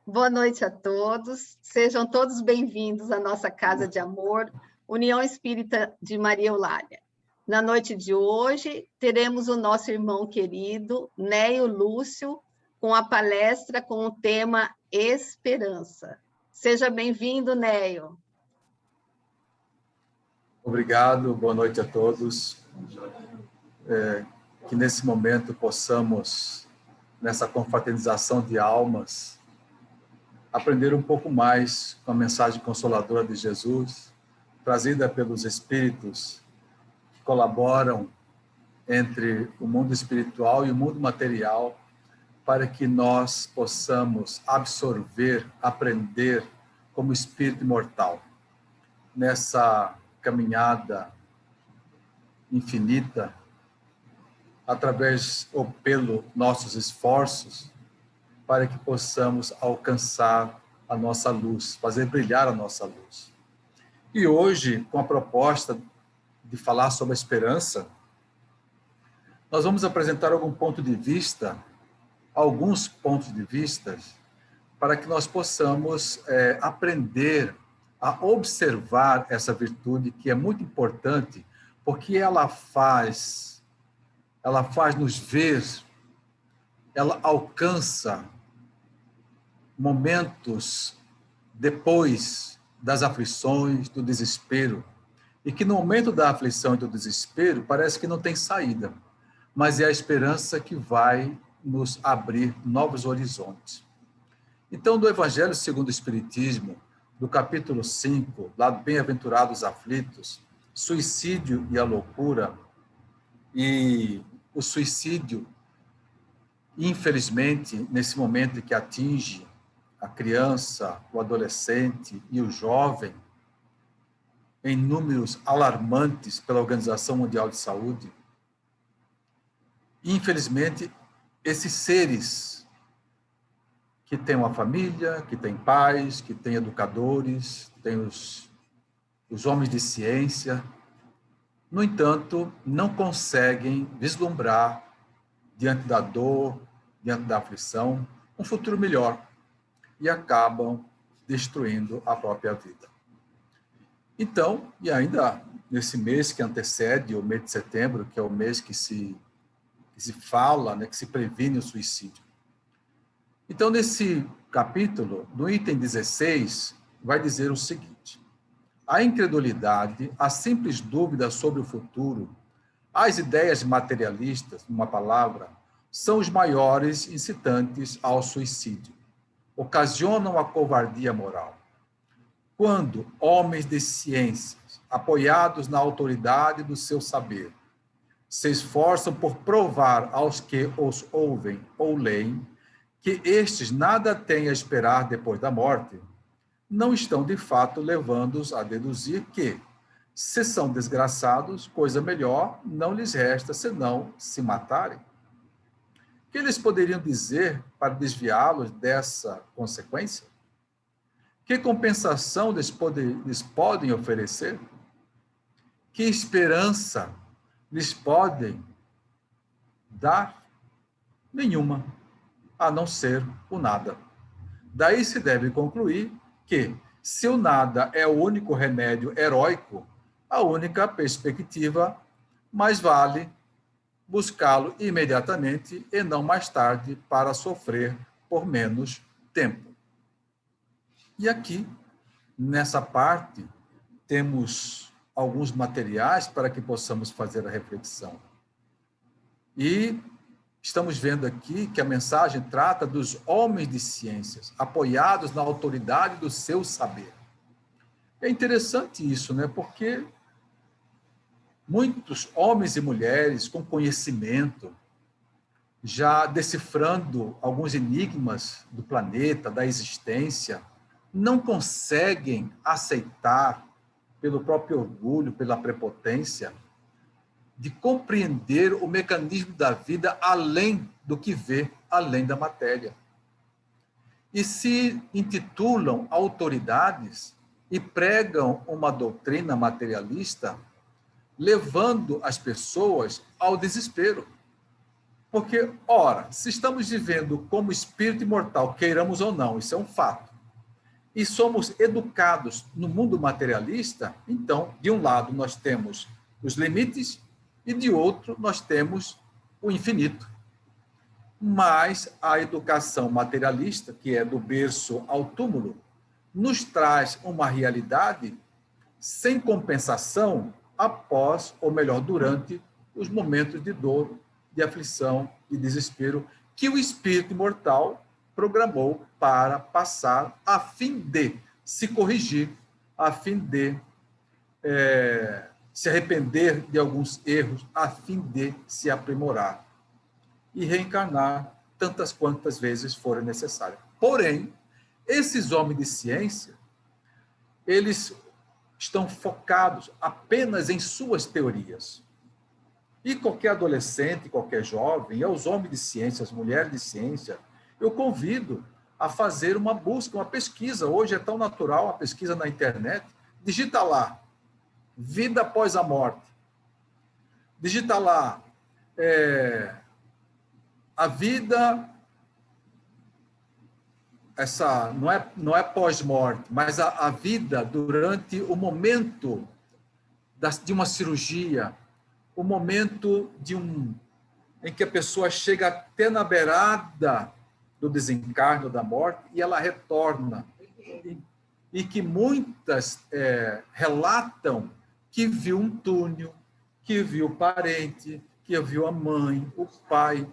Boa noite a todos. Sejam todos bem-vindos à nossa Casa de Amor, União Espírita de Maria Eulália. Na noite de hoje, teremos o nosso irmão querido, Neio Lúcio, com a palestra com o tema Esperança. Seja bem-vindo, Neio. Obrigado, boa noite a todos. Que nesse momento possamos, nessa confraternização de almas, aprender um pouco mais com a mensagem consoladora de Jesus, trazida pelos Espíritos que colaboram entre o mundo espiritual e o mundo material, para que nós possamos absorver, aprender como espírito imortal, nessa caminhada infinita, através ou pelo nossos esforços, para que possamos alcançar a nossa luz, fazer brilhar a nossa luz. E hoje, com a proposta de falar sobre a esperança, nós vamos apresentar alguns pontos de vista, para que nós possamos aprender a observar essa virtude, que é muito importante, porque ela faz nos ver, ela alcança momentos depois das aflições, do desespero, e que no momento da aflição e do desespero parece que não tem saída, mas é a esperança que vai nos abrir novos horizontes. Então, do Evangelho segundo o Espiritismo, do capítulo 5, lá do Bem-aventurados aflitos, suicídio e a loucura, e o suicídio, infelizmente, nesse momento que atinge a criança, o adolescente e o jovem, em números alarmantes pela Organização Mundial de Saúde, infelizmente, esses seres que têm uma família, que têm pais, que têm educadores, têm os homens de ciência, no entanto, não conseguem vislumbrar, diante da dor, diante da aflição, um futuro melhor, e acabam destruindo a própria vida. Então, e ainda nesse mês que antecede o mês de setembro, que é o mês que se fala, né, que se previne o suicídio. Então, nesse capítulo, no item 16, vai dizer o seguinte: a incredulidade, a simples dúvida sobre o futuro, as ideias materialistas, numa palavra, são os maiores incitantes ao suicídio. Ocasionam a covardia moral. Quando homens de ciências, apoiados na autoridade do seu saber, se esforçam por provar aos que os ouvem ou leem que estes nada têm a esperar depois da morte, não estão de fato levando-os a deduzir que, se são desgraçados, coisa melhor não lhes resta senão se matarem. O que eles poderiam dizer para desviá-los dessa consequência? Que compensação lhes podem oferecer? Que esperança lhes podem dar? Nenhuma, a não ser o nada. Daí se deve concluir que, se o nada é o único remédio heróico, a única perspectiva, mais vale buscá-lo imediatamente e não mais tarde para sofrer por menos tempo. E aqui, nessa parte, temos alguns materiais para que possamos fazer a reflexão. E estamos vendo aqui que a mensagem trata dos homens de ciências, apoiados na autoridade do seu saber. É interessante isso, né? Porque muitos homens e mulheres com conhecimento, já decifrando alguns enigmas do planeta, da existência, não conseguem aceitar, pelo próprio orgulho, pela prepotência, de compreender o mecanismo da vida além do que vê, além da matéria. E se intitulam autoridades e pregam uma doutrina materialista, levando as pessoas ao desespero. Porque, ora, se estamos vivendo como espírito imortal, queiramos ou não, isso é um fato, e somos educados no mundo materialista, então, de um lado, nós temos os limites e, de outro, nós temos o infinito. Mas a educação materialista, que é do berço ao túmulo, nos traz uma realidade sem compensação após, ou melhor, durante os momentos de dor, de aflição e desespero que o espírito imortal programou para passar a fim de se corrigir, a fim de se arrepender de alguns erros, a fim de se aprimorar e reencarnar tantas quantas vezes forem necessárias. Porém, esses homens de ciência, eles estão focados apenas em suas teorias. E qualquer adolescente, qualquer jovem, aos homens de ciência, às mulheres de ciência, eu convido a fazer uma busca, uma pesquisa. Hoje é tão natural a pesquisa na internet. Digita lá, vida após a morte. Digita lá, a vida, essa não é pós-morte, mas a vida durante o momento de uma cirurgia, o momento em que a pessoa chega até na beirada do desencarno, da morte, e ela retorna. E que muitas relatam que viu um túnel, que viu o parente, que viu a mãe, o pai.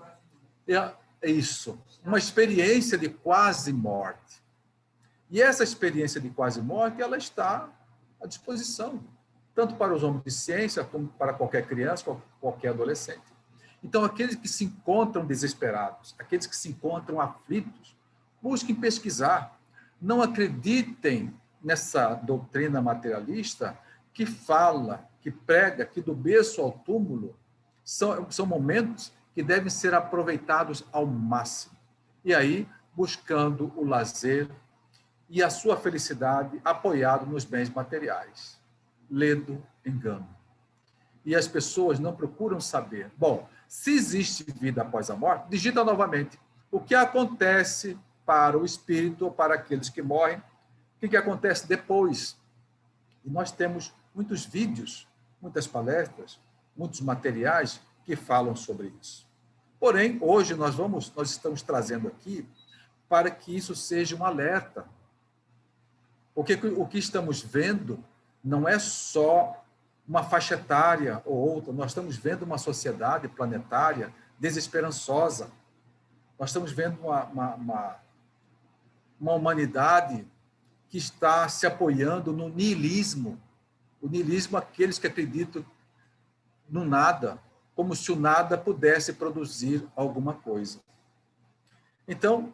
É isso, uma experiência de quase morte. E essa experiência de quase morte, ela está à disposição, tanto para os homens de ciência, como para qualquer criança, qualquer adolescente. Então, aqueles que se encontram desesperados, aqueles que se encontram aflitos, busquem pesquisar. Não acreditem nessa doutrina materialista que fala, que prega, que do berço ao túmulo são momentos que devem ser aproveitados ao máximo. E aí, buscando o lazer e a sua felicidade apoiado nos bens materiais. Ledo engano. E as pessoas não procuram saber. Bom, se existe vida após a morte, digita novamente. O que acontece para o espírito ou para aqueles que morrem? O que acontece depois? E nós temos muitos vídeos, muitas palestras, muitos materiais que falam sobre isso. Porém, hoje nós estamos trazendo aqui para que isso seja um alerta. Porque o que estamos vendo não é só uma faixa etária ou outra, nós estamos vendo uma sociedade planetária desesperançosa. Nós estamos vendo uma humanidade que está se apoiando no niilismo. O niilismo, aqueles que acreditam no nada, como se o nada pudesse produzir alguma coisa. Então,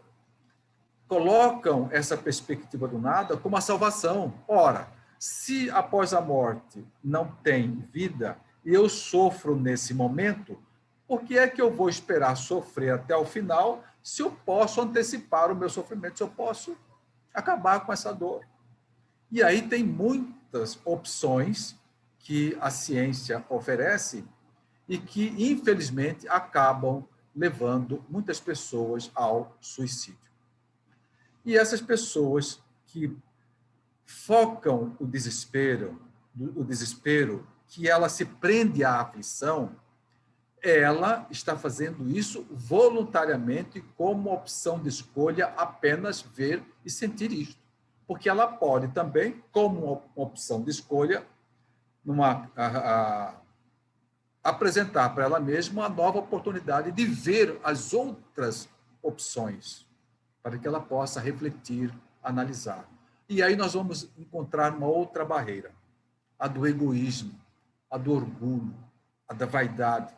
colocam essa perspectiva do nada como a salvação. Ora, se após a morte não tem vida e eu sofro nesse momento, por que é que eu vou esperar sofrer até o final se eu posso antecipar o meu sofrimento, se eu posso acabar com essa dor? E aí tem muitas opções que a ciência oferece e que, infelizmente, acabam levando muitas pessoas ao suicídio. E essas pessoas que focam o desespero, que ela se prende à aflição, ela está fazendo isso voluntariamente como opção de escolha, apenas ver e sentir isto. Porque ela pode também, como uma opção de escolha, apresentar para ela mesma uma nova oportunidade de ver as outras opções, para que ela possa refletir, analisar. E aí nós vamos encontrar uma outra barreira, a do egoísmo, a do orgulho, a da vaidade.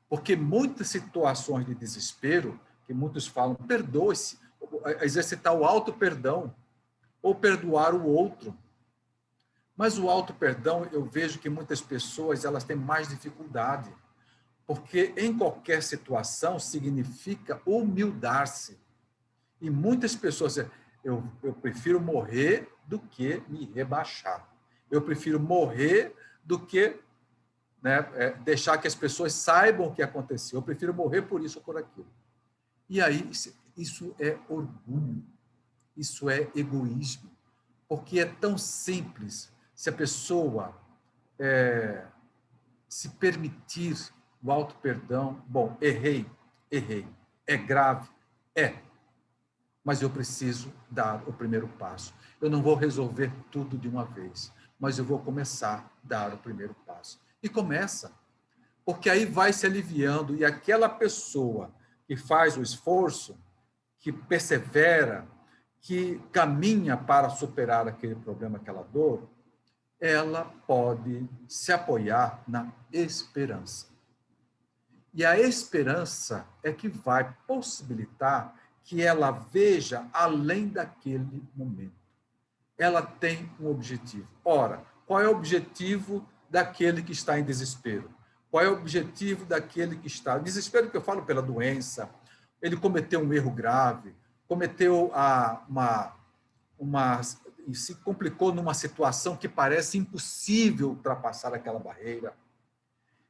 Porque muitas situações de desespero, que muitos falam, perdoe-se, exercitar o auto-perdão, ou perdoar o outro. Mas o auto-perdão, eu vejo que muitas pessoas elas têm mais dificuldade, porque em qualquer situação significa humildar-se. E muitas pessoas dizem, eu prefiro morrer do que me rebaixar. Eu prefiro morrer do que né, deixar que as pessoas saibam o que aconteceu. Eu prefiro morrer por isso ou por aquilo. E aí, isso é orgulho, isso é egoísmo, porque é tão simples se a pessoa se permitir o auto-perdão. Bom, errei, é grave, mas eu preciso dar o primeiro passo. Eu não vou resolver tudo de uma vez, mas eu vou começar a dar o primeiro passo. E começa, porque aí vai se aliviando, e aquela pessoa que faz o esforço, que persevera, que caminha para superar aquele problema, aquela dor, ela pode se apoiar na esperança. E a esperança é que vai possibilitar que ela veja além daquele momento. Ela tem um objetivo. Ora, qual é o objetivo daquele que está em desespero? Qual é o objetivo daquele que está... Desespero que eu falo pela doença, ele cometeu um erro grave, cometeu se complicou numa situação que parece impossível ultrapassar aquela barreira.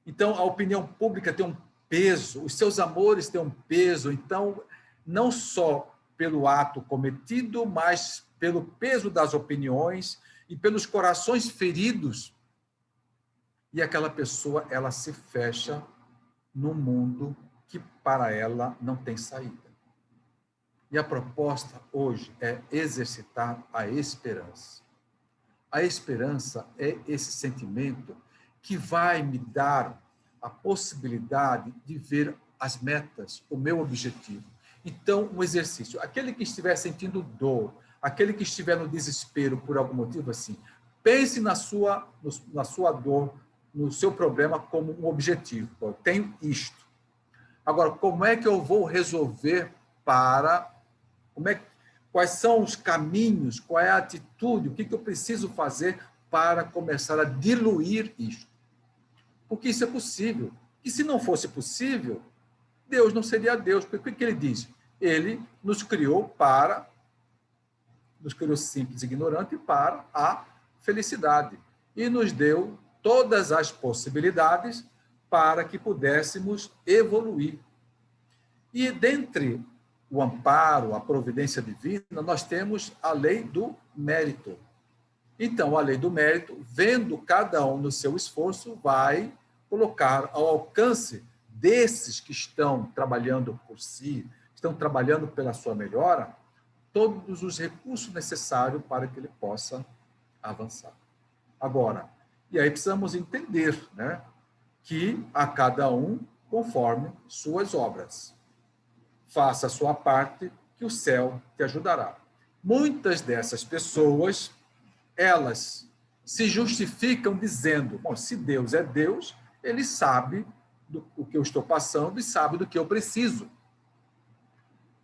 Então, a opinião pública tem um peso, os seus amores têm um peso. Então, não só pelo ato cometido, mas pelo peso das opiniões e pelos corações feridos. E aquela pessoa, ela se fecha num mundo que para ela não tem saída. E a proposta hoje é exercitar a esperança. A esperança é esse sentimento que vai me dar a possibilidade de ver as metas, o meu objetivo. Então, um exercício. Aquele que estiver sentindo dor, aquele que estiver no desespero por algum motivo assim, pense na sua dor, no seu problema como um objetivo. Eu tenho isto. Agora, como é que eu vou resolver quais são os caminhos, qual é a atitude, o que eu preciso fazer para começar a diluir isto? Porque isso é possível. E se não fosse possível, Deus não seria Deus. Porque o que ele diz? Ele nos criou simples e ignorante para a felicidade. E nos deu todas as possibilidades para que pudéssemos evoluir. E dentre o amparo, a providência divina, nós temos a lei do mérito. Então, a lei do mérito, vendo cada um no seu esforço, vai colocar ao alcance desses que estão trabalhando por si, estão trabalhando pela sua melhora, todos os recursos necessários para que ele possa avançar. Agora, e aí precisamos entender, né, que a cada um conforme suas obras. Faça a sua parte, que o céu te ajudará. Muitas dessas pessoas, elas se justificam dizendo, bom, se Deus é Deus, ele sabe o que eu estou passando e sabe do que eu preciso.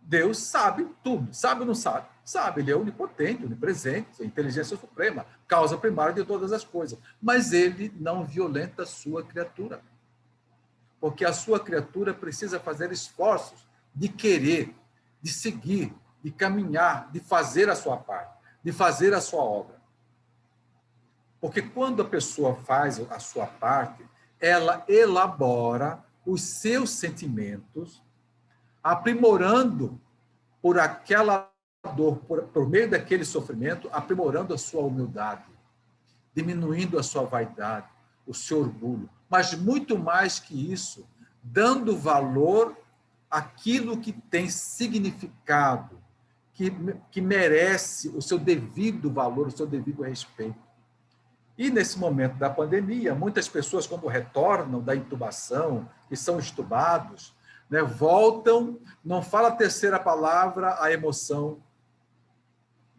Deus sabe tudo. Sabe ou não sabe? Sabe, ele é onipotente, onipresente, a inteligência suprema, causa primária de todas as coisas. Mas ele não violenta a sua criatura. Porque a sua criatura precisa fazer esforços de querer, de seguir, de caminhar, de fazer a sua parte, de fazer a sua obra. Porque quando a pessoa faz a sua parte, ela elabora os seus sentimentos, aprimorando por aquela dor, por meio daquele sofrimento, aprimorando a sua humildade, diminuindo a sua vaidade, o seu orgulho. Mas muito mais que isso, dando valor àquilo que tem significado, que merece o seu devido valor, o seu devido respeito. E nesse momento da pandemia, muitas pessoas, quando retornam da intubação, que são entubados, né, voltam, não fala a terceira palavra, a emoção.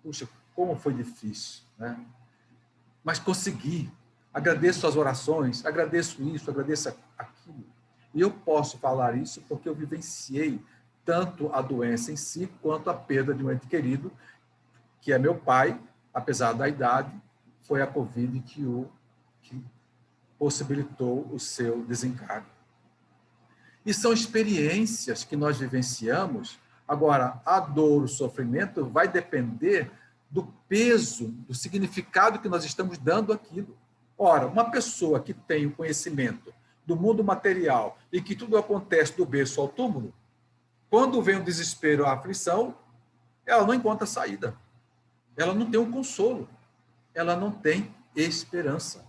Puxa, como foi difícil, né? Mas consegui. Agradeço as orações, agradeço isso, agradeço aquilo. E eu posso falar isso porque eu vivenciei tanto a doença em si, quanto a perda de um ente querido, que é meu pai, apesar da idade, foi a Covid que possibilitou o seu desencargo. E são experiências que nós vivenciamos. Agora, a dor, o sofrimento vai depender do peso, do significado que nós estamos dando àquilo. Ora, uma pessoa que tem o conhecimento do mundo material e que tudo acontece do berço ao túmulo, quando vem o desespero, a aflição, ela não encontra saída. Ela não tem um consolo. Ela não tem esperança.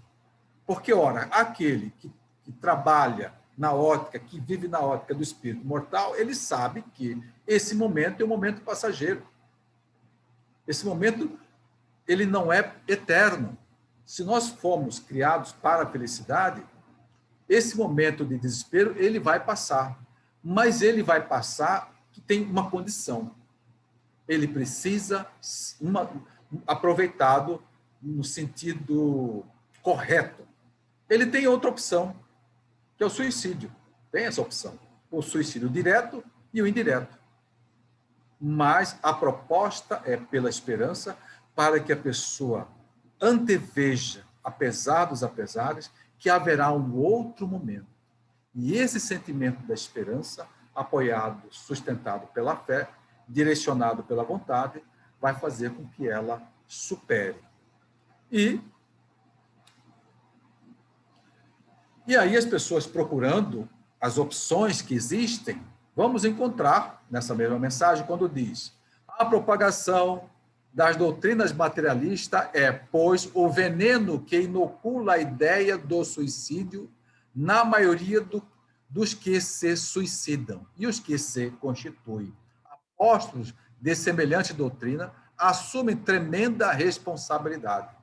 Porque, ora, aquele que trabalha na ótica, que vive na ótica do espírito mortal, ele sabe que esse momento é um momento passageiro. Esse momento, ele não é eterno. Se nós fomos criados para a felicidade, esse momento de desespero, ele vai passar. Mas ele vai passar que tem uma condição. Ele precisa aproveitado no sentido correto. Ele tem outra opção, que é o suicídio. Tem essa opção. O suicídio direto e o indireto. Mas a proposta é pela esperança, para que a pessoa anteveja, apesar dos apesares, que haverá um outro momento. E esse sentimento da esperança, apoiado, sustentado pela fé, direcionado pela vontade, vai fazer com que ela supere. E aí as pessoas procurando as opções que existem, vamos encontrar nessa mesma mensagem quando diz: a propagação das doutrinas materialistas é, pois, o veneno que inocula a ideia do suicídio na maioria dos que se suicidam e os que se constituem apóstolos de semelhante doutrina assumem tremenda responsabilidade.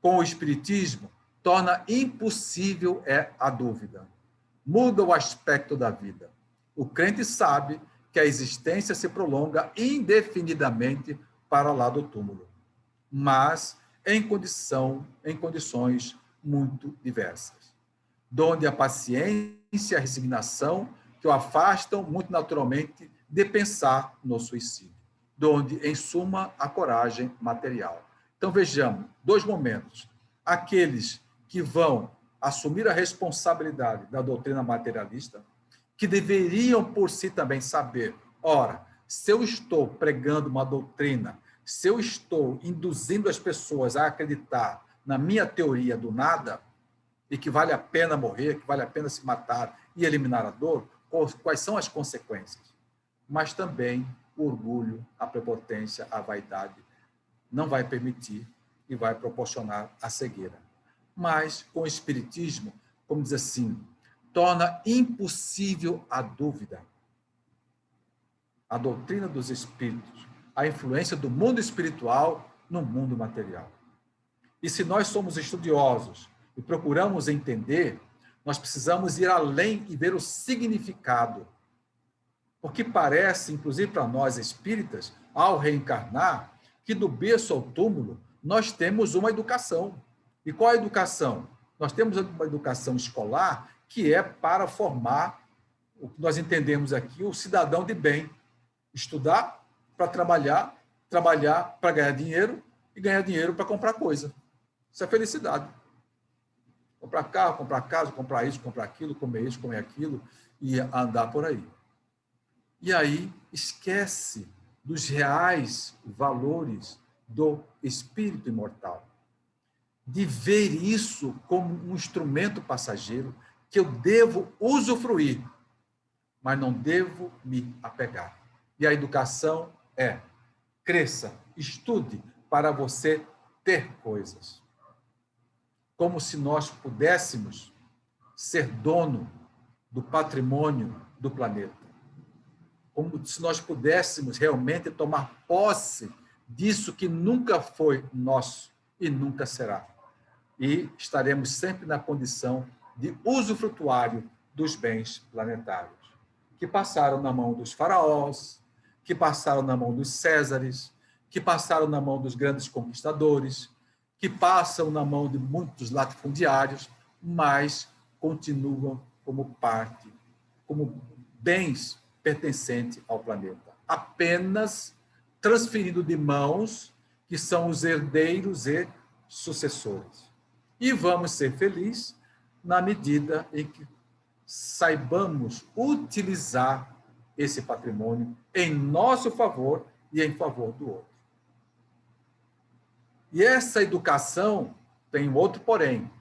Com o Espiritismo, torna impossível a dúvida. Muda o aspecto da vida. O crente sabe que a existência se prolonga indefinidamente para lá do túmulo, mas em condições muito diversas, donde a paciência e a resignação que o afastam muito naturalmente de pensar no suicídio, donde, em suma, a coragem material. Então, vejamos, 2 momentos. Aqueles que vão assumir a responsabilidade da doutrina materialista, que deveriam por si também saber, ora, se eu estou pregando uma doutrina, se eu estou induzindo as pessoas a acreditar na minha teoria do nada, e que vale a pena morrer, que vale a pena se matar e eliminar a dor, quais são as consequências? Mas também o orgulho, a prepotência, a vaidade não vai permitir e vai proporcionar a cegueira. Mas com o Espiritismo, como diz assim, torna impossível a dúvida. A doutrina dos espíritos, a influência do mundo espiritual no mundo material. E se nós somos estudiosos e procuramos entender, nós precisamos ir além e ver o significado. Porque parece, inclusive para nós espíritas, ao reencarnar, que do berço ao túmulo nós temos uma educação. E qual é a educação? Nós temos uma educação escolar que é para formar o que nós entendemos aqui, o cidadão de bem. Estudar para trabalhar, trabalhar para ganhar dinheiro e ganhar dinheiro para comprar coisa. Isso é felicidade. Comprar carro, comprar casa, comprar isso, comprar aquilo, comer isso, comer aquilo e andar por aí. E aí esquece dos reais valores do espírito imortal. De ver isso como um instrumento passageiro que eu devo usufruir, mas não devo me apegar. E a educação é: cresça, estude para você ter coisas. Como se nós pudéssemos ser dono do patrimônio do planeta. Como se nós pudéssemos realmente tomar posse disso que nunca foi nosso e nunca será. E estaremos sempre na condição de usufrutuário dos bens planetários, que passaram na mão dos faraós, que passaram na mão dos césares, que passaram na mão dos grandes conquistadores, que passam na mão de muitos latifundiários, mas continuam como parte, como bens pertencentes ao planeta, apenas transferindo de mãos que são os herdeiros e sucessores. E vamos ser felizes na medida em que saibamos utilizar esse patrimônio em nosso favor e em favor do outro. E essa educação tem um outro porém.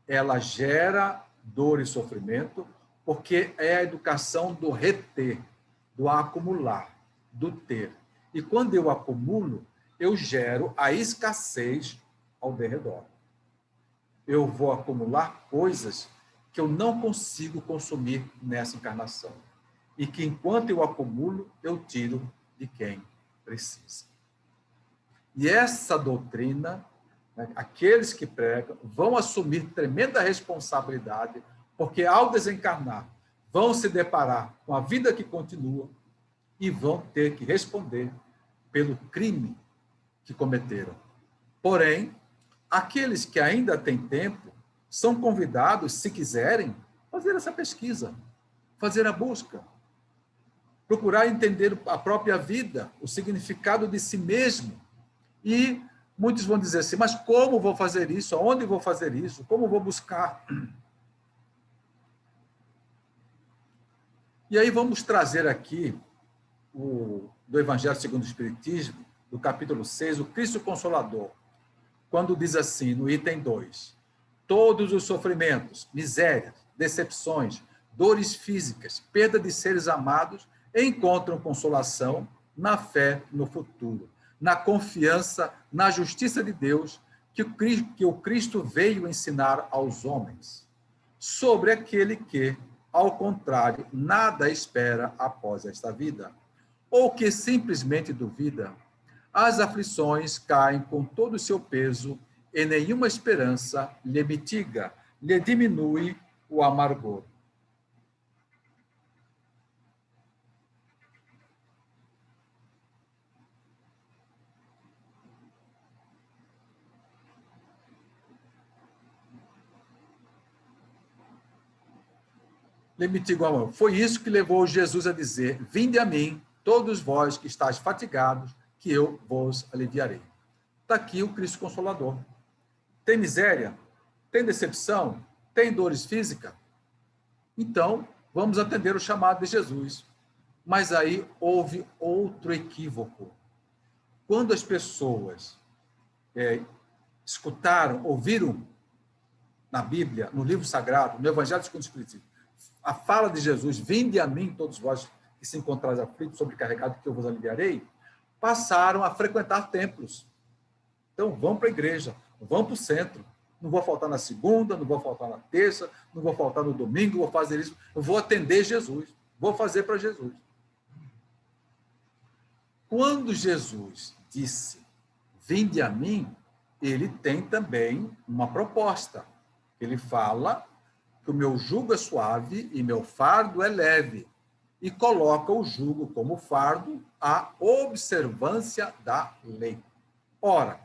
ela gera dor e sofrimento, porque é a educação do reter, do acumular, do ter. E quando eu acumulo, eu gero a escassez ao derredor. Eu vou acumular coisas que eu não consigo consumir nessa encarnação. E que, enquanto eu acumulo, eu tiro de quem precisa. E essa doutrina, né, aqueles que pregam, vão assumir tremenda responsabilidade, porque, ao desencarnar, vão se deparar com a vida que continua e vão ter que responder pelo crime que cometeram. Porém, aqueles que ainda têm tempo são convidados, se quiserem, fazer essa pesquisa, fazer a busca, procurar entender a própria vida, o significado de si mesmo. E muitos vão dizer assim, mas como vou fazer isso? Aonde vou fazer isso? Como vou buscar? E aí vamos trazer aqui do Evangelho segundo o Espiritismo, do capítulo 6, o Cristo Consolador, quando diz assim, no item 2, todos os sofrimentos, misérias, decepções, dores físicas, perda de seres amados, encontram consolação na fé no futuro, na confiança na justiça de Deus que o Cristo veio ensinar aos homens, sobre aquele que, ao contrário, nada espera após esta vida, ou que simplesmente duvida. As aflições caem com todo o seu peso e nenhuma esperança lhe mitiga, lhe diminui o amargor. Lhe mitiga o amargor. Foi isso que levou Jesus a dizer, vinde a mim, todos vós que estáis fatigados, que eu vos aliviarei. Está aqui o Cristo Consolador. Tem miséria? Tem decepção? Tem dores físicas? Então, vamos atender o chamado de Jesus. Mas aí houve outro equívoco. Quando as pessoas escutaram, ouviram na Bíblia, no livro sagrado, no Evangelho segundo o Espiritismo, a fala de Jesus, vinde a mim todos vós que se encontrais aflitos, sobrecarregados, que eu vos aliviarei, passaram a frequentar templos. Então, vão para a igreja, vão para o centro. Não vou faltar na segunda, não vou faltar na terça, não vou faltar no domingo, vou fazer isso. Eu vou atender Jesus, vou fazer para Jesus. Quando Jesus disse, vinde a mim, ele tem também uma proposta. Ele fala que o meu jugo é suave e meu fardo é leve. E coloca o jugo como fardo a observância da lei. Ora,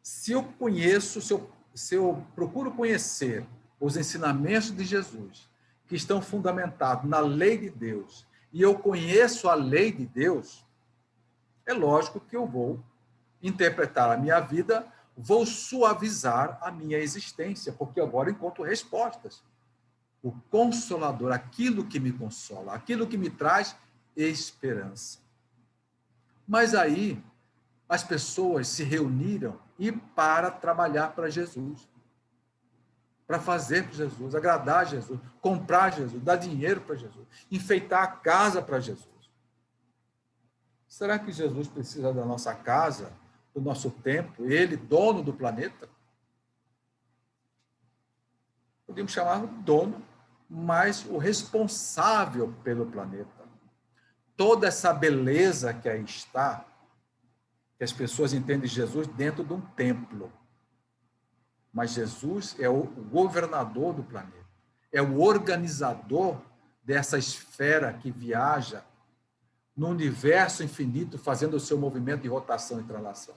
se eu conheço, se eu procuro conhecer os ensinamentos de Jesus, que estão fundamentados na lei de Deus, e eu conheço a lei de Deus, é lógico que eu vou interpretar a minha vida, vou suavizar a minha existência, porque agora encontro respostas. O Consolador, aquilo que me consola, aquilo que me traz esperança. Mas aí, as pessoas se reuniram e para trabalhar para Jesus, para fazer para Jesus, agradar Jesus, comprar Jesus, dar dinheiro para Jesus, enfeitar a casa para Jesus. Será que Jesus precisa da nossa casa, do nosso tempo, ele, dono do planeta? Podemos chamar de dono, mas o responsável pelo planeta. Toda essa beleza que aí está, que as pessoas entendem Jesus dentro de um templo. Mas Jesus é o governador do planeta, é o organizador dessa esfera que viaja no universo infinito, fazendo o seu movimento de rotação e translação,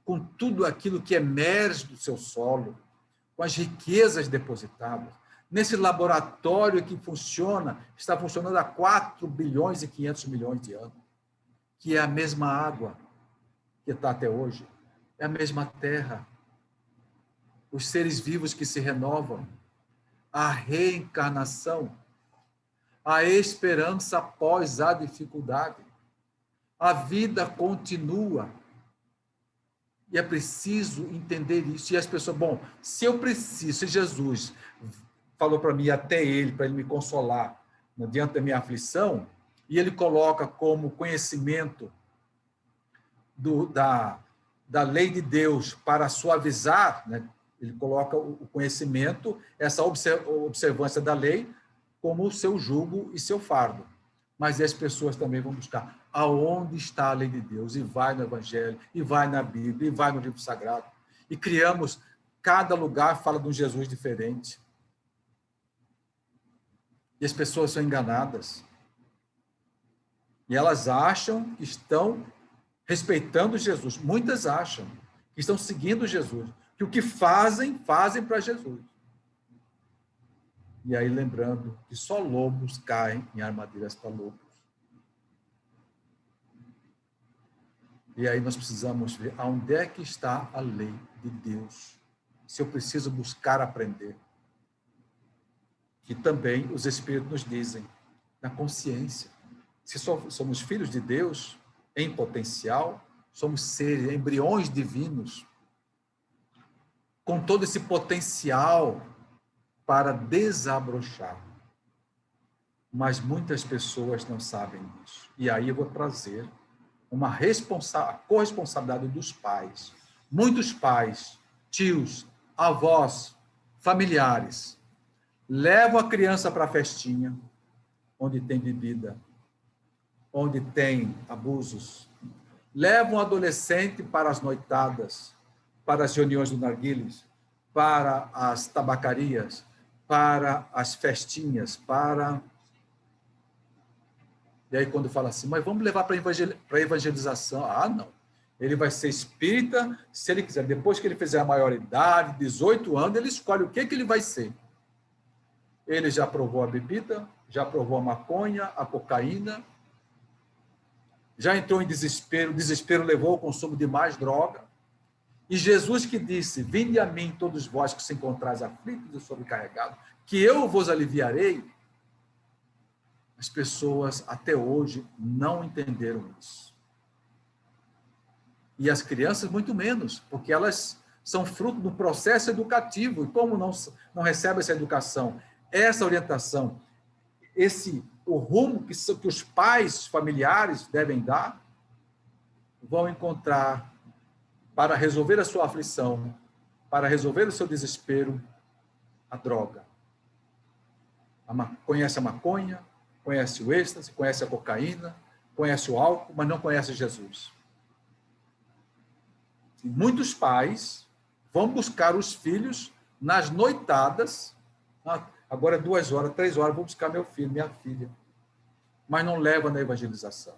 com tudo aquilo que emerge do seu solo, com as riquezas depositadas, nesse laboratório que está funcionando há 4 bilhões e 500 milhões de anos, que é a mesma água que está até hoje, é a mesma terra, os seres vivos que se renovam, a reencarnação, a esperança após a dificuldade. A vida continua. E é preciso entender isso. E as pessoas, bom, se eu preciso, se Jesus falou para mim, até ele, para ele me consolar diante da minha aflição, e ele coloca como conhecimento da lei de Deus para suavizar, né? Ele coloca o conhecimento, essa observância da lei, como o seu jugo e seu fardo. Mas as pessoas também vão buscar aonde está a lei de Deus, e vai no Evangelho, e vai na Bíblia, e vai no livro sagrado. E criamos, cada lugar fala de um Jesus diferente. E as pessoas são enganadas. E elas acham que estão respeitando Jesus. Muitas acham que estão seguindo Jesus, que o que fazem, fazem para Jesus. E aí, lembrando que só lobos caem em armadilhas para lobos. E aí nós precisamos ver aonde é que está a lei de Deus. Se eu preciso buscar aprender. Que também os Espíritos nos dizem, na consciência. Se somos filhos de Deus, em potencial, somos seres, embriões divinos, com todo esse potencial para desabrochar. Mas muitas pessoas não sabem disso. E aí eu vou trazer a corresponsabilidade dos pais. Muitos pais, tios, avós, familiares, levam a criança para a festinha, onde tem bebida, onde tem abusos. Levam o adolescente para as noitadas, para as reuniões do narguilés, para as tabacarias, para as festinhas, para... E aí, quando fala assim, mas vamos levar para a evangelização. Ah, não. Ele vai ser espírita, se ele quiser. Depois que ele fizer a maioridade, 18 anos, ele escolhe o que ele vai ser. Ele já provou a bebida, já provou a maconha, a cocaína, já entrou em desespero, o desespero levou ao consumo de mais droga. E Jesus que disse, vinde a mim todos vós que se encontrais aflitos e sobrecarregados, que eu vos aliviarei. As pessoas até hoje não entenderam isso. E as crianças muito menos, porque elas são fruto do processo educativo. E como não recebem essa educação, essa orientação, o rumo que os pais familiares devem dar, vão encontrar, para resolver a sua aflição, para resolver o seu desespero, a droga. Conhece a maconha, conhece o êxtase, conhece a cocaína, conhece o álcool, mas não conhece Jesus. E muitos pais vão buscar os filhos nas noitadas. Agora é 2 horas, 3 horas, vou buscar meu filho, minha filha. Mas não leva na evangelização.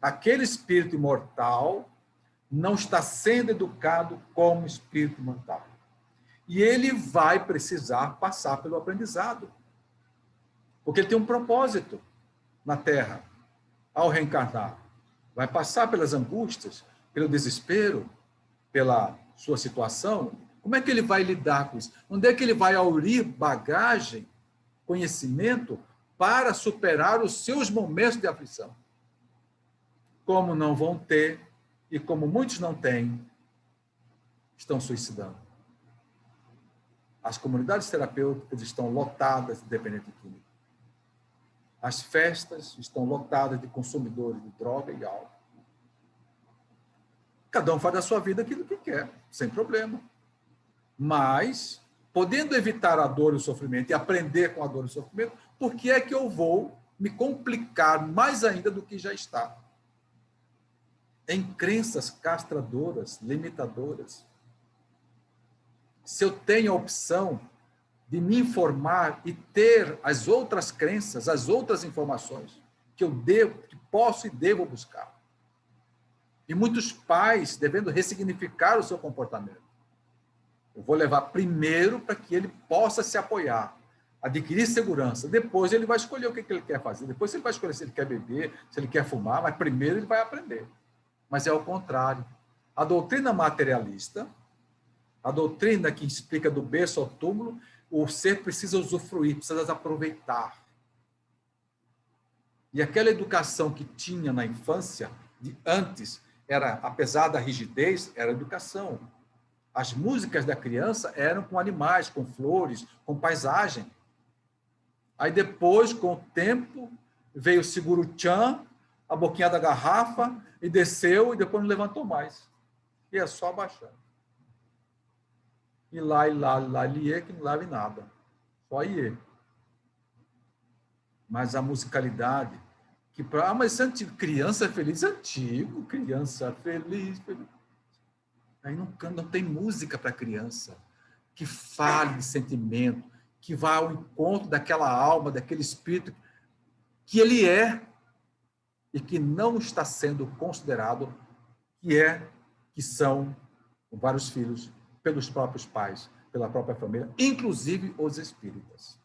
Aquele espírito imortal não está sendo educado como espírito imortal. E ele vai precisar passar pelo aprendizado. Porque ele tem um propósito na Terra, ao reencarnar. Vai passar pelas angústias, pelo desespero, pela sua situação. Como é que ele vai lidar com isso? Onde é que ele vai aurir bagagem, conhecimento, para superar os seus momentos de aflição? Como não vão ter, e como muitos não têm, estão suicidando. As comunidades terapêuticas estão lotadas de dependentes químicos. As festas estão lotadas de consumidores de droga e álcool. Cada um faz da sua vida aquilo que quer, sem problema. Mas, podendo evitar a dor e o sofrimento e aprender com a dor e o sofrimento, por que é que eu vou me complicar mais ainda do que já está? Em crenças castradoras, limitadoras. Se eu tenho a opção de me informar e ter as outras crenças, as outras informações que eu devo, que posso e devo buscar. E muitos pais devendo ressignificar o seu comportamento. Eu vou levar primeiro para que ele possa se apoiar, adquirir segurança. Depois ele vai escolher o que ele quer fazer. Depois ele vai escolher se ele quer beber, se ele quer fumar, mas primeiro ele vai aprender. Mas é o contrário. A doutrina materialista, a doutrina que explica do berço ao túmulo, o ser precisa usufruir, precisa aproveitar. E aquela educação que tinha na infância, de antes, era, apesar da rigidez, era educação. As músicas da criança eram com animais, com flores, com paisagem. Aí depois, com o tempo, veio o seguro-tchan, a boquinha da garrafa, e desceu, e depois não levantou mais. E é só abaixar. E lá, liê, que não leva em nada. Só iê. Mas a musicalidade, que para mas criança feliz, antigo, criança feliz. Aí não tem música para criança que fale de sentimento, que vá ao encontro daquela alma, daquele espírito que ele é e que não está sendo considerado que são vários filhos pelos próprios pais, pela própria família, inclusive os espíritas.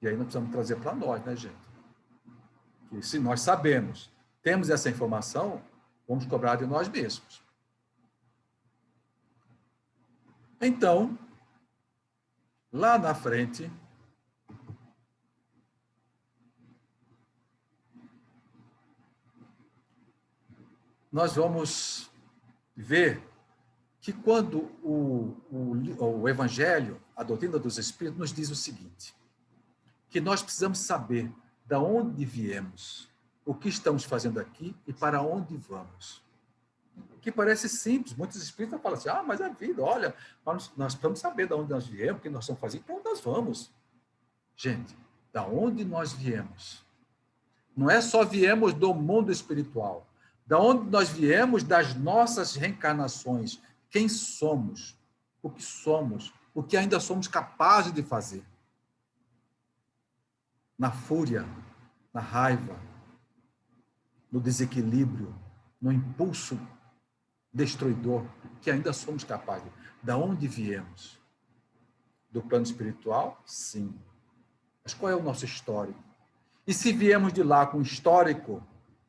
E aí nós precisamos trazer para nós, né, gente? Que se nós sabemos, temos essa informação, vamos cobrar de nós mesmos. Então, lá na frente, nós vamos ver que quando o Evangelho, a doutrina dos Espíritos, nos diz o seguinte, que nós precisamos saber de onde viemos, o que estamos fazendo aqui e para onde vamos. Que parece simples, muitos espíritas falam assim, mas é vida, olha, nós precisamos saber de onde nós viemos, o que nós estamos fazendo e para onde nós vamos. Gente, da onde nós viemos? Não é só viemos do mundo espiritual, da onde nós viemos das nossas reencarnações, quem somos, o que ainda somos capazes de fazer. Na fúria, na raiva, no desequilíbrio, no impulso destruidor, que ainda somos capazes. Da onde viemos? Do plano espiritual? Sim. Mas qual é o nosso histórico? E se viemos de lá com histórico,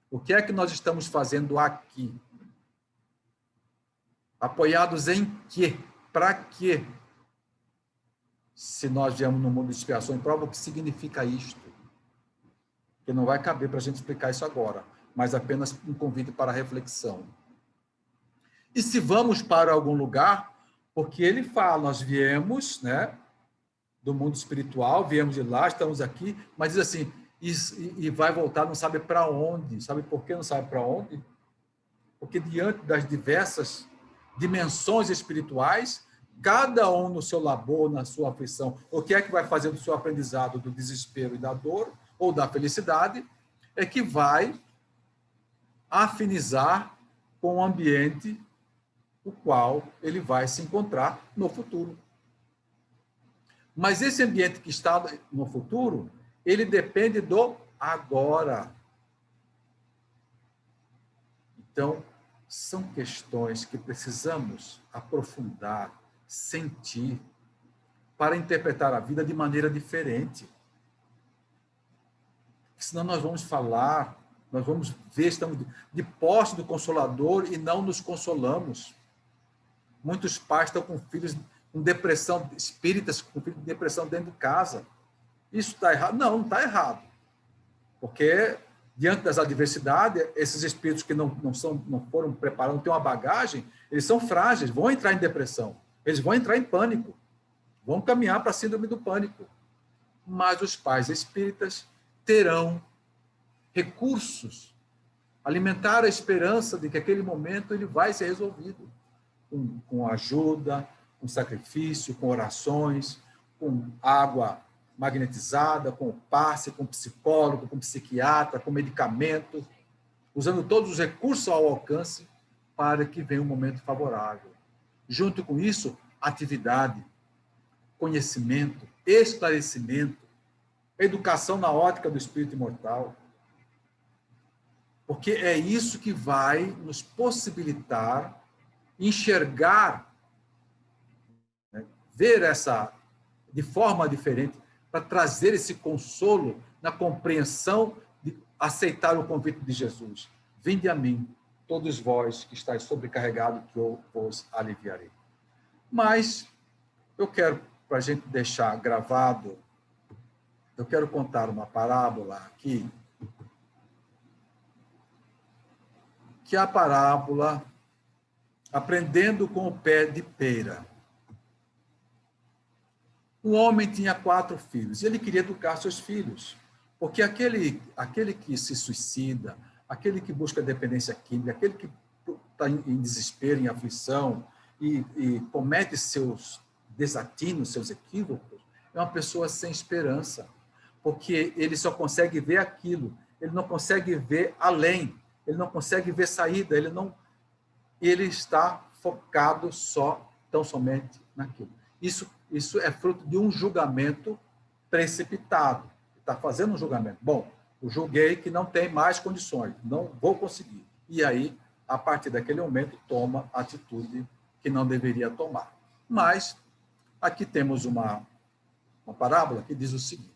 o que é que nós estamos fazendo aqui? Apoiados em quê? Para quê? Se nós viemos no mundo de expiação e prova, o que significa isto? Que não vai caber para a gente explicar isso agora, mas apenas um convite para a reflexão. E se vamos para algum lugar, porque ele fala, nós viemos, né, do mundo espiritual, viemos de lá, estamos aqui, mas diz assim, e vai voltar, não sabe para onde. Sabe por que não sabe para onde? Porque diante das diversas dimensões espirituais, cada um no seu labor, na sua aflição, o que é que vai fazer do seu aprendizado do desespero e da dor, ou da felicidade, é que vai afinizar com o ambiente o qual ele vai se encontrar no futuro. Mas esse ambiente que está no futuro, ele depende do agora. Então, são questões que precisamos aprofundar, sentir, para interpretar a vida de maneira diferente. Senão nós vamos falar, nós vamos ver, estamos de posse do Consolador e não nos consolamos. Muitos pais estão com filhos com depressão, espíritas com filhos de depressão dentro de casa. Isso está errado? Não está errado. Porque, diante das adversidades, esses espíritos que não foram preparados, não têm uma bagagem, eles são frágeis, vão entrar em depressão, eles vão entrar em pânico, vão caminhar para a síndrome do pânico. Mas os pais espíritas terão recursos, alimentar a esperança de que aquele momento ele vai ser resolvido, com ajuda, com sacrifício, com orações, com água magnetizada, com passe, com psicólogo, com psiquiatra, com medicamento, usando todos os recursos ao alcance para que venha um momento favorável. Junto com isso, atividade, conhecimento, esclarecimento, educação na ótica do espírito imortal. Porque é isso que vai nos possibilitar enxergar, né, ver essa de forma diferente, para trazer esse consolo na compreensão de aceitar o convite de Jesus. Vinde a mim, todos vós que estáis sobrecarregados, que eu vos aliviarei. Mas eu quero, para a gente deixar gravado, eu quero contar uma parábola aqui, que é a parábola Aprendendo com o Pé de Pera. Um homem tinha 4 filhos e ele queria educar seus filhos, porque aquele que se suicida, aquele que busca dependência química, aquele que está em desespero, em aflição e comete seus desatinos, seus equívocos, é uma pessoa sem esperança, porque ele só consegue ver aquilo, ele não consegue ver além, ele não consegue ver saída, ele está focado tão somente naquilo. Isso é fruto de um julgamento precipitado. Está fazendo um julgamento. Bom, eu julguei que não tem mais condições, não vou conseguir. E aí, a partir daquele momento, toma a atitude que não deveria tomar. Mas, aqui temos uma parábola que diz o seguinte: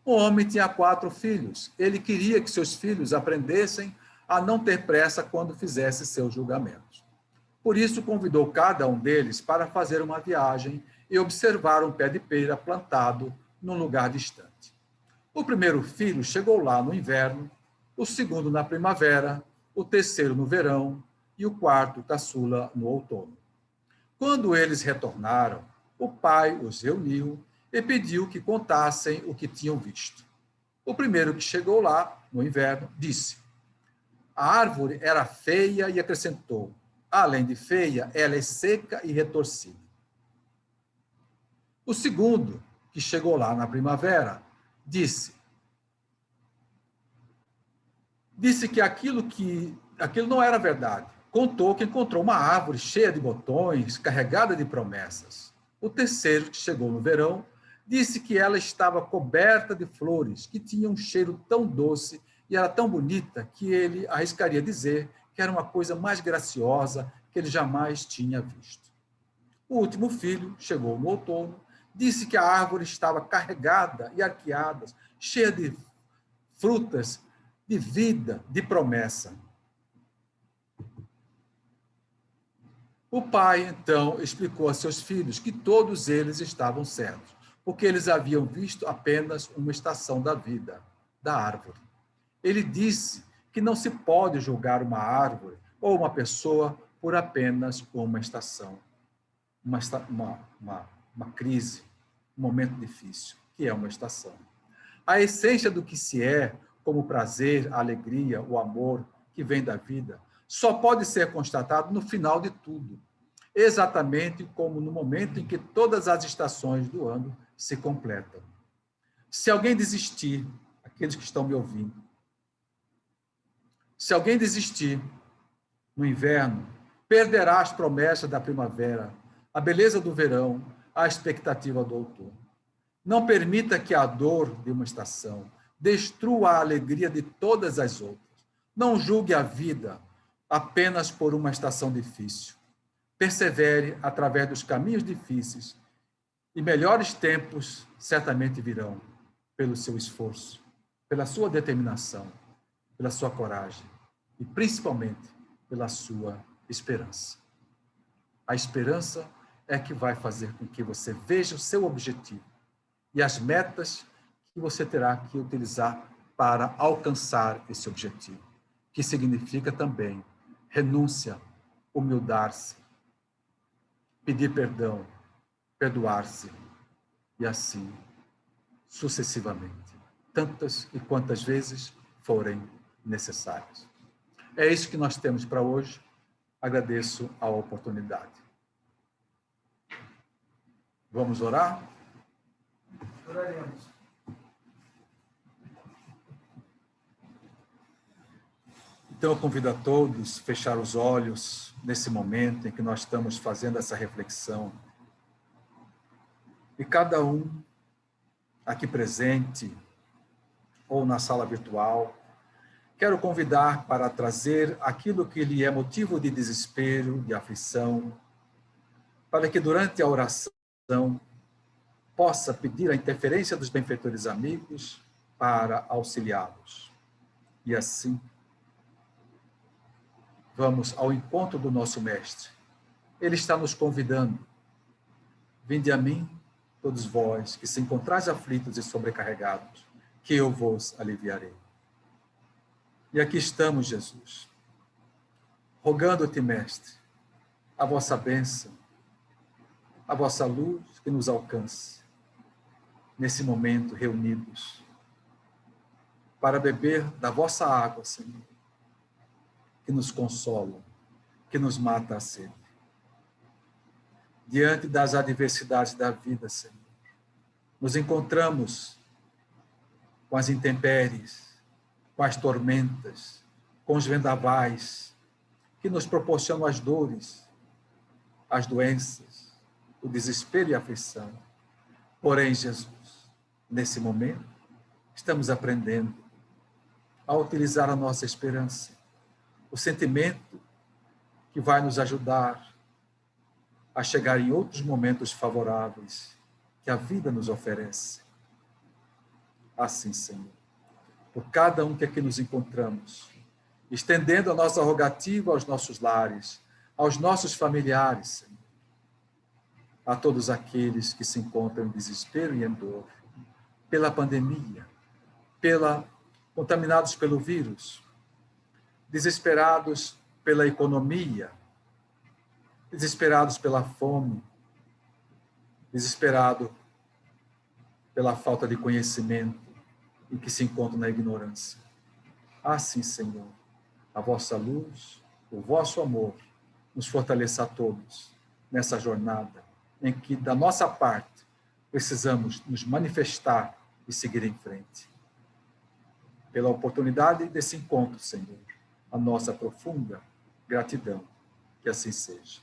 um homem tinha 4 filhos. Ele queria que seus filhos aprendessem a não ter pressa quando fizesse seus julgamentos. Por isso, convidou cada um deles para fazer uma viagem e observar um pé de pera plantado num lugar distante. O primeiro filho chegou lá no inverno, o segundo na primavera, o terceiro no verão e o quarto, caçula, no outono. Quando eles retornaram, o pai os reuniu e pediu que contassem o que tinham visto. O primeiro que chegou lá, no inverno, disse: a árvore era feia, e acrescentou: além de feia, ela é seca e retorcida. O segundo, que chegou lá na primavera, disse que aquilo não era verdade. Contou que encontrou uma árvore cheia de botões, carregada de promessas. O terceiro, que chegou no verão, disse que ela estava coberta de flores, que tinha um cheiro tão doce e era tão bonita que ele arriscaria dizer que era uma coisa mais graciosa que ele jamais tinha visto. O último filho chegou no outono, disse que a árvore estava carregada e arqueada, cheia de frutas, de vida, de promessa. O pai, então, explicou a seus filhos que todos eles estavam certos, porque eles haviam visto apenas uma estação da vida, da árvore. Ele disse que não se pode julgar uma árvore ou uma pessoa por apenas uma estação, uma crise, um momento difícil, que é uma estação. A essência do que se é, como o prazer, a alegria, o amor que vem da vida, só pode ser constatado no final de tudo, exatamente como no momento em que todas as estações do ano se completam. Se alguém desistir, aqueles que estão me ouvindo, se alguém desistir no inverno, perderá as promessas da primavera, a beleza do verão, a expectativa do outono. Não permita que a dor de uma estação destrua a alegria de todas as outras. Não julgue a vida apenas por uma estação difícil. Persevere através dos caminhos difíceis e melhores tempos certamente virão pelo seu esforço, pela sua determinação, pela sua coragem e principalmente pela sua esperança. A esperança é que vai fazer com que você veja o seu objetivo e as metas que você terá que utilizar para alcançar esse objetivo, que significa também renúncia, humildar-se, pedir perdão, perdoar-se e assim sucessivamente, tantas e quantas vezes forem necessárias. É isso que nós temos para hoje. Agradeço a oportunidade. Vamos orar? Oraremos. Então, eu convido a todos a fechar os olhos nesse momento em que nós estamos fazendo essa reflexão. E cada um aqui presente ou na sala virtual, quero convidar para trazer aquilo que lhe é motivo de desespero, de aflição, para que durante a oração possa pedir a interferência dos benfeitores amigos para auxiliá-los. E assim, vamos ao encontro do nosso Mestre. Ele está nos convidando. Vinde a mim, todos vós, que se encontrais aflitos e sobrecarregados, que eu vos aliviarei. E aqui estamos, Jesus. rogando-te, Mestre, a vossa bênção, a vossa luz que nos alcance, nesse momento reunidos, para beber da vossa água, Senhor, que nos consola, que nos mata a sede. Diante das adversidades da vida, Senhor, nos encontramos com as intempéries, com as tormentas, com os vendavais, que nos proporcionam as dores, as doenças, o desespero e a aflição. Porém, Jesus, nesse momento, estamos aprendendo a utilizar a nossa esperança, o sentimento que vai nos ajudar a chegar em outros momentos favoráveis que a vida nos oferece. Assim, Senhor, por cada um que aqui nos encontramos, estendendo a nossa rogativa aos nossos lares, aos nossos familiares, Senhor, a todos aqueles que se encontram em desespero e em dor, pela pandemia, contaminados pelo vírus, desesperados pela economia, desesperados pela fome, desesperados pela falta de conhecimento e que se encontram na ignorância. Assim, Senhor, a vossa luz, o vosso amor, nos fortaleça a todos nessa jornada em que, da nossa parte, precisamos nos manifestar e seguir em frente. Pela oportunidade desse encontro, Senhor, a nossa profunda gratidão. Que assim seja.